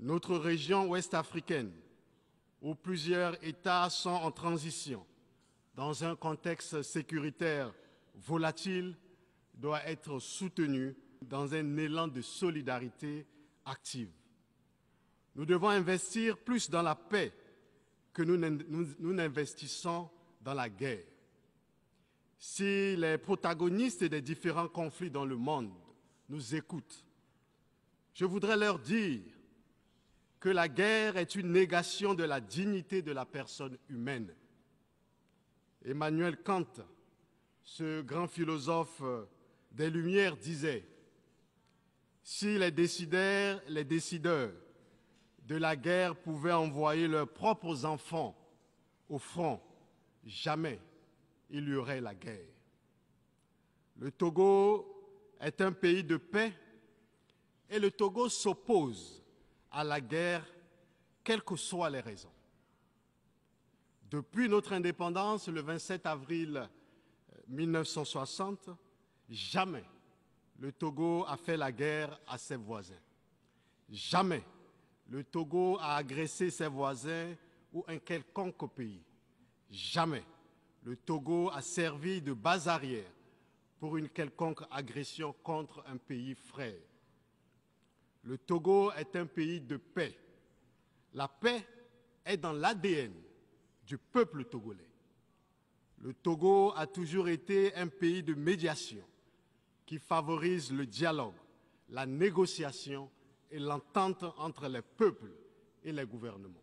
Notre région ouest-africaine, où plusieurs États sont en transition, dans un contexte sécuritaire volatile, doit être soutenue dans un élan de solidarité active. Nous devons investir plus dans la paix que nous n'investissons dans la guerre. Si les protagonistes des différents conflits dans le monde nous écoutent, je voudrais leur dire que la guerre est une négation de la dignité de la personne humaine. Emmanuel Kant, ce grand philosophe des Lumières, disait « Si les décideurs de la guerre pouvaient envoyer leurs propres enfants au front, jamais il y aurait la guerre. » Le Togo est un pays de paix et le Togo s'oppose à la guerre, quelles que soient les raisons. Depuis notre indépendance, le 27 avril 1960, jamais le Togo a fait la guerre à ses voisins. Jamais le Togo a agressé ses voisins ou un quelconque pays. Jamais le Togo a servi de base arrière pour une quelconque agression contre un pays frère. Le Togo est un pays de paix. La paix est dans l'ADN du peuple togolais. Le Togo a toujours été un pays de médiation qui favorise le dialogue, la négociation et l'entente entre les peuples et les gouvernements.